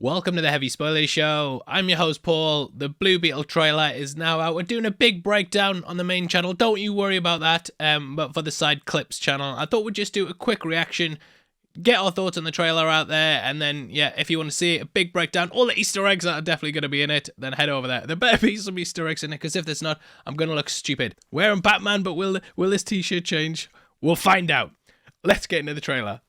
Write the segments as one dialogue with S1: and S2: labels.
S1: Welcome to the Heavy Spoilers Show. I'm your host, Paul. The Blue Beetle trailer is now out. We're doing a big breakdown on the main channel. Don't you worry about that. But for the side clips channel, I thought we'd just do a quick reaction, get our thoughts on the trailer out there, and then, yeah, if you want to see a big breakdown, all the Easter eggs that are definitely going to be in it, then head over there. There better be some Easter eggs in it, because if there's not, I'm going to look stupid. Wearing Batman, but will this t-shirt change? We'll find out. Let's get into the trailer.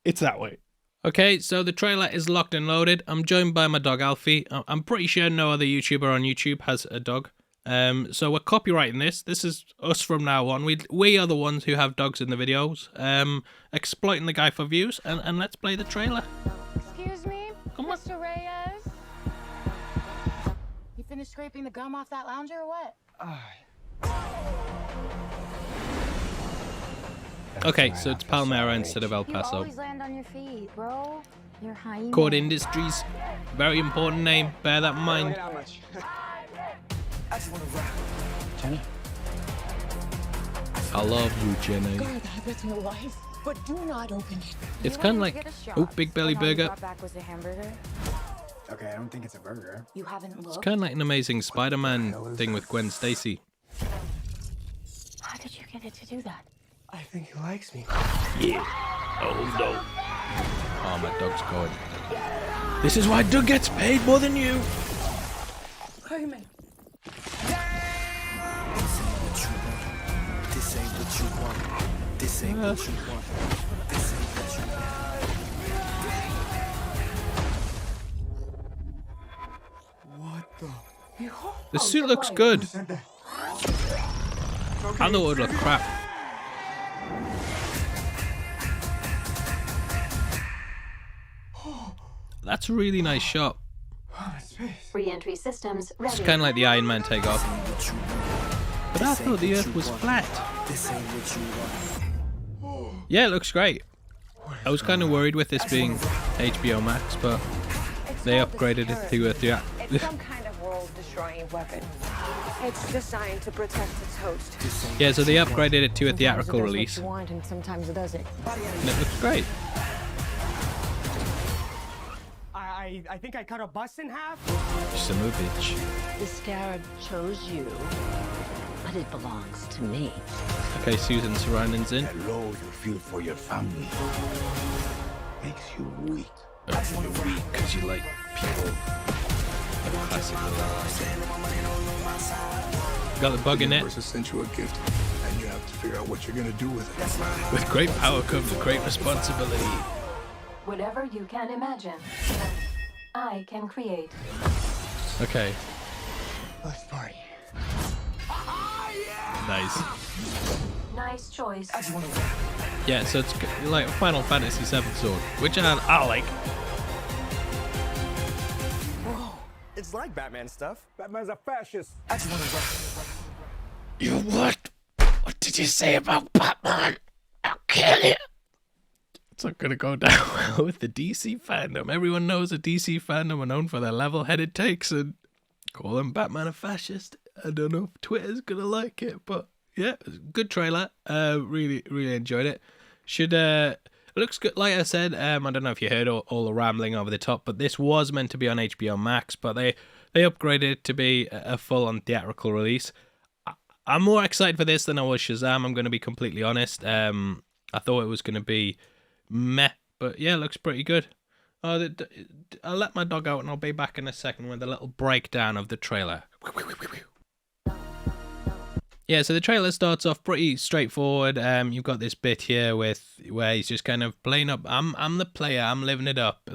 S1: It's that way. Okay, so the trailer is locked and loaded. I'm joined by my dog Alfie. I'm pretty sure no other YouTuber on YouTube has a dog. So we're copyrighting this. This is us from now on. We are the ones who have dogs in the videos. Exploiting the guy for views. And let's play the trailer.
S2: Excuse me,
S1: Come on.
S2: Mr. Reyes? You finished scraping the gum off that lounger or what?
S1: Okay, so it's Palmyra instead of El
S2: You
S1: Paso.
S2: always land on your feet, bro. You're hyena.
S1: Cord Industries. Very important name. Bear that in mind.
S3: Jenny?
S1: I love you, Jenny.
S3: God, that's my life. But do not open it.
S1: It's kind of like... Oh, Big Belly Burger.
S2: Back was a hamburger.
S4: Okay, I don't think it's a burger.
S2: You haven't looked.
S1: It's kind of like an Amazing Spider-Man thing with Gwen Stacy.
S2: How did you get it to do that?
S4: I think he likes me.
S1: Yeah. Oh no. Oh, my dog's going. This is why Doug gets paid more than you.
S3: Carmen.
S4: This ain't what you want. This ain't what you want. This ain't what you want. What the?
S1: The suit looks good.
S4: Said that?
S1: I thought it would look crap. That's a really nice shot.
S4: Oh, my space.
S5: Re-entry systems ready.
S1: It's kind of like the Iron Man takeoff. But I thought the Earth was flat.
S4: This ain't what you want.
S1: Yeah, it looks great. I was kind of worried with this being HBO Max, but they upgraded it to a theater.
S6: It's some kind of world-destroying weapon. It's designed to protect its host.
S1: Yeah, so they upgraded it to a theatrical release,
S3: You want, and sometimes it doesn't.
S1: and it looks great.
S7: I think I cut a bus in half.
S1: Just a move, bitch.
S3: The scarab chose you, but it belongs to me.
S1: Okay, Susan Sarandon's in.
S8: Low you feel for your family makes you weak. You're weak because you like people.
S1: Got the bug in it.
S8: Universe sent you a gift, and you have to figure out what you're gonna do with it.
S1: With great power comes great responsibility.
S5: Whatever you can imagine, I can create.
S1: Okay,
S4: Let's party.
S1: nice.
S5: Nice choice.
S1: Yeah, so it's like a Final Fantasy VII sword, which I like.
S7: It's like Batman stuff. Batman's a fascist.
S1: You what? What did you say about Batman? I'll kill you. It's not gonna go down well with the DC fandom. Everyone knows the DC fandom are known for their level-headed takes, and calling Batman a fascist, I don't know if Twitter's gonna like it, but yeah, it was a good trailer. Really enjoyed it. It looks good. Like I said, I don't know if you heard all the rambling over the top, but this was meant to be on HBO Max, but they upgraded it to be a full-on theatrical release. I'm more excited for this than I was Shazam, I'm going to be completely honest. I thought it was going to be meh, but yeah, it looks pretty good. I'll let my dog out and I'll be back in a second with a little breakdown of the trailer. Yeah, so the trailer starts off pretty straightforward. You've got this bit here where he's just kind of playing up. I'm the player. I'm living it up.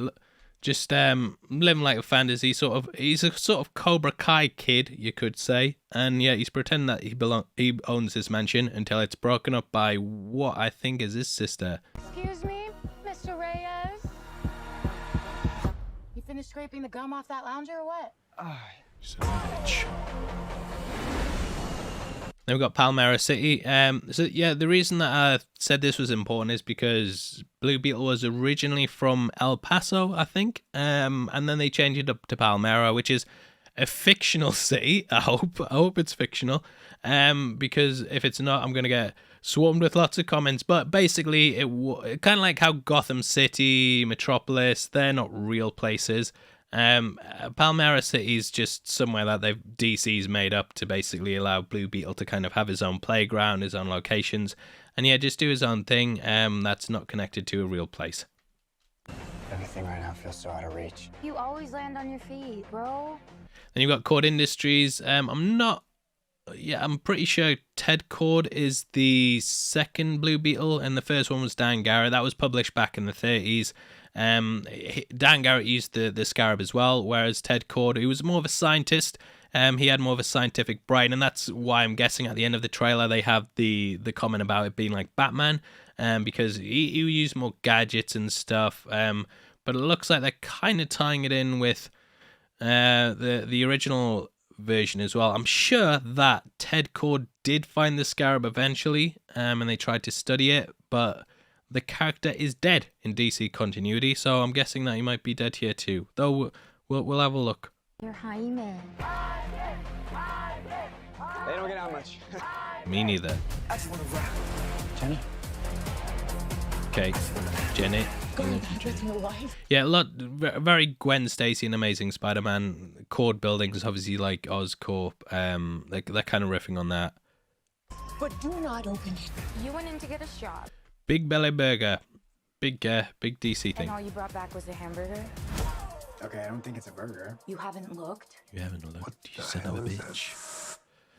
S1: Just living like a fantasy sort of. He's a sort of Cobra Kai kid, you could say. And yeah, he's pretending that he owns this mansion until it's broken up by what I think is his sister.
S2: Excuse me, Mr. Reyes? You finished scraping the gum off that lounger or what?
S1: Son of a bitch. Then we've got Palmyra City. So yeah, the reason that I said this was important is because Blue Beetle was originally from El Paso, I think. And then they changed it up to Palmyra, which is a fictional city. I hope it's fictional. Because if it's not, I'm gonna get swarmed with lots of comments. But basically, it kind of like how Gotham City, Metropolis, they're not real places. Palmera City is just somewhere that DC's made up to basically allow Blue Beetle to kind of have his own playground, his own locations, and yeah, just do his own thing. That's not connected to a real place.
S4: Everything right now feels so out of reach.
S2: You always land on your feet, bro.
S1: Then you've got Cord Industries. I'm pretty sure Ted Cord is the second Blue Beetle, and the first one was Dan Garrett. That was published back in the 30s. Dan Garrett used the Scarab as well, whereas Ted Cord, he was more of a scientist. He had more of a scientific brain, and that's why I'm guessing at the end of the trailer they have the comment about it being like Batman, because he used more gadgets and stuff. But it looks like they're kind of tying it in with the original version as well. I'm sure that Ted Cord did find the Scarab eventually, and they tried to study it, but the character is dead in DC continuity, so I'm guessing that he might be dead here too. Though we'll have a look.
S2: You're Jaime.
S7: They don't get out much.
S1: Me neither.
S4: Jenny?
S1: Okay, Jenny. Yeah, very Gwen Stacy and Amazing Spider-Man. Cord buildings, obviously like Oscorp. They're kind of riffing on that.
S6: But do not open it.
S2: You went in to get a shot,
S1: Big Belly Burger, big DC thing.
S2: and all you brought back was a hamburger?
S7: Okay, I don't think it's a burger.
S2: You haven't looked?
S1: You haven't looked, you son of a bitch.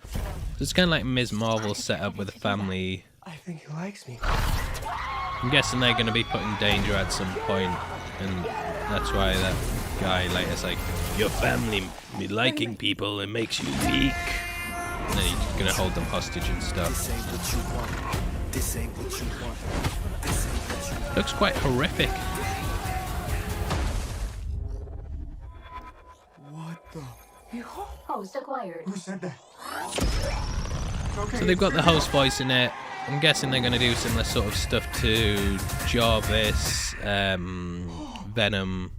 S1: So it's kind of like Ms. Marvel set up with a family.
S7: I think he likes me.
S1: I'm guessing they're going to be put in danger at some point, and that's why that guy later's like, your family liking people, it makes you weak. And then he's going to hold them hostage and stuff.
S4: This ain't what you want. This ain't what you want. This ain't what you want.
S1: Looks quite horrific.
S7: What the?
S5: Host acquired.
S7: Who said that?
S1: So they've got the host voice in it. I'm guessing they're going to do similar sort of stuff to Jarvis, Venom.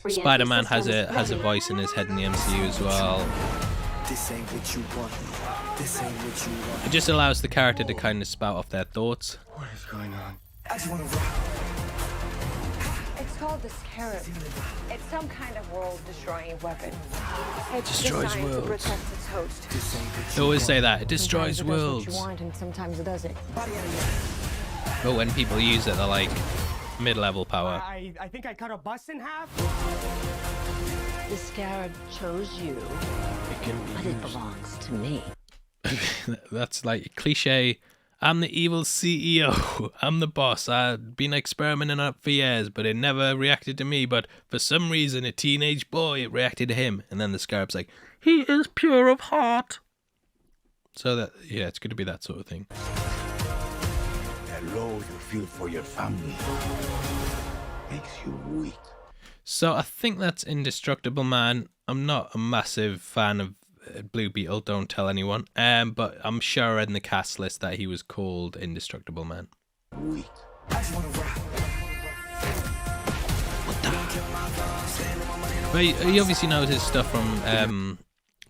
S1: Spider-Man has a voice in his head in the MCU as well.
S4: This ain't what you want. This ain't what you want.
S1: It just allows the character to kind of spout off their thoughts.
S7: What is going on?
S4: I just wanna rock.
S6: It's called the Scarab. It's some kind of world-destroying weapon. It's
S1: Destroys
S6: designed
S1: worlds.
S6: to protect its host.
S4: This ain't what
S1: They always say that it destroys
S6: Sometimes it does
S1: worlds.
S6: what you want, and sometimes it doesn't.
S1: But when people use it, they're like mid-level power.
S7: I think I cut a bus in half.
S3: The Scarab chose you, but it belongs to me.
S1: That's like a cliche. I'm the evil CEO. I'm the boss. I've been experimenting on it for years, but it never reacted to me. But for some reason, a teenage boy, it reacted to him. And then the Scarab's like, he is pure of heart. So that, yeah, it's going to be that sort of thing.
S8: That love you feel for your family makes you weak.
S1: So I think that's Indestructible Man. I'm not a massive fan of Blue Beetle, don't tell anyone. But I'm sure I read in the cast list that he was called Indestructible Man.
S8: Weak.
S1: But he obviously knows his stuff from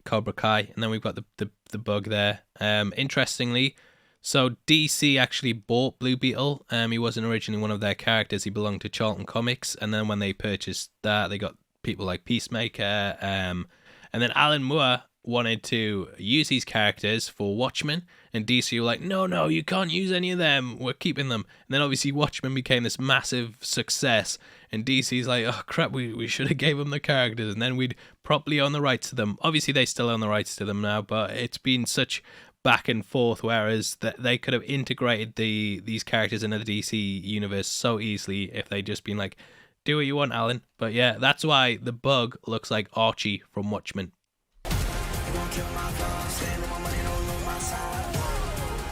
S1: Cobra Kai, and then we've got the bug there. Interestingly, so DC actually bought Blue Beetle. He wasn't originally one of their characters. He belonged to Charlton Comics, and then when they purchased that, they got people like Peacemaker, and then Alan Moore wanted to use these characters for Watchmen, and DC were like, no, you can't use any of them, we're keeping them. And then obviously Watchmen became this massive success, and DC's like, oh crap, we should have gave them the characters, and then we'd properly own the rights to them. Obviously they still own the rights to them now, but it's been such back and forth, whereas that they could have integrated these characters into the DC universe so easily if they'd just been like, do what you want, Alan. But yeah, that's why the bug looks like Archie from Watchmen.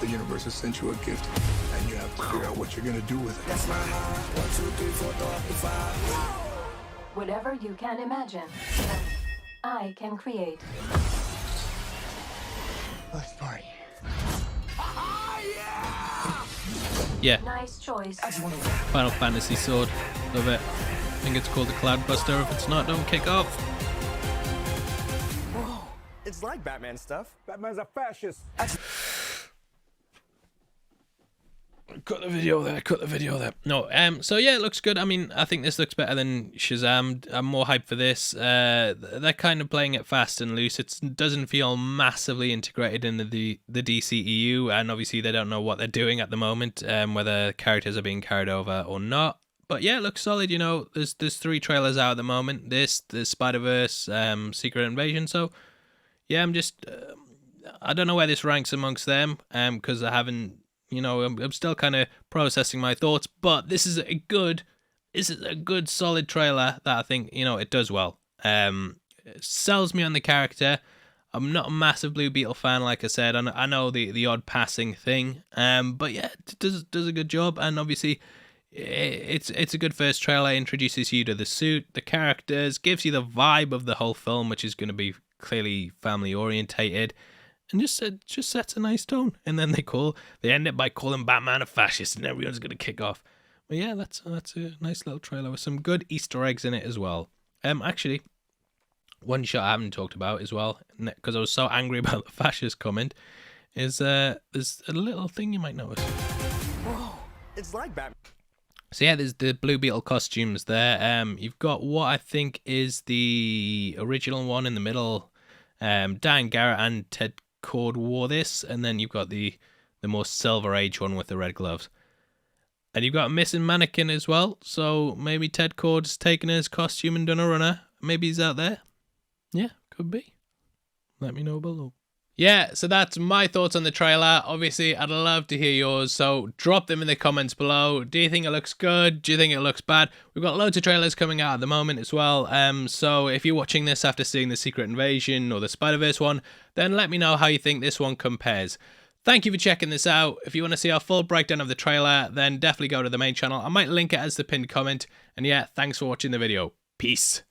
S8: The universe has sent you a gift, and you have to figure out what you're gonna do with it.
S5: Whatever you can imagine, I can create.
S7: Let's party.
S1: Yeah,
S5: Nice choice.
S1: Final Fantasy sword. Love it. I think it's called the Cloudbuster. If it's not, don't kick off.
S7: It's like Batman stuff. Batman's a fascist.
S1: cut the video there. No, so yeah, it looks good. I mean, I think this looks better than Shazam. I'm more hyped for this. They're kind of playing it fast and loose. It doesn't feel massively integrated into the DCEU, and obviously they don't know what they're doing at the moment, whether characters are being carried over or not. But yeah, it looks solid. You know, there's 3 trailers out at the moment. The Spider-Verse, Secret Invasion. So yeah, I'm just I don't know where this ranks amongst them, because I haven't. You know, I'm still kind of processing my thoughts, but this is a good solid trailer that I think, you know, it does well. It sells me on the character. I'm not a massive Blue Beetle fan, like I said. I know the odd passing thing, but yeah, it does a good job. And obviously, it's a good first trailer. It introduces you to the suit, the characters, gives you the vibe of the whole film, which is going to be clearly family orientated. And just sets a nice tone, and then they end it by calling Batman a fascist, and everyone's gonna kick off. But yeah, that's a nice little trailer with some good Easter eggs in it as well. Actually, one shot I haven't talked about as well, because I was so angry about the fascist comment, is there's a little thing you might notice.
S7: Whoa, it's like Batman.
S1: So yeah, there's the Blue Beetle costumes there. You've got what I think is the original one in the middle. Dan Garrett and Ted Cord wore this, and then you've got the more Silver Age one with the red gloves, and you've got a missing mannequin as well. So maybe Ted Cord's taken his costume and done a runner. Maybe he's out there. Yeah, could be. Let me know below. Yeah, so that's my thoughts on the trailer. Obviously, I'd love to hear yours, so drop them in the comments below. Do you think it looks good? Do you think it looks bad? We've got loads of trailers coming out at the moment as well, so if you're watching this after seeing the Secret Invasion or the Spider-Verse one, then let me know how you think this one compares. Thank you for checking this out. If you want to see our full breakdown of the trailer, then definitely go to the main channel. I might link it as the pinned comment, and yeah, thanks for watching the video. Peace.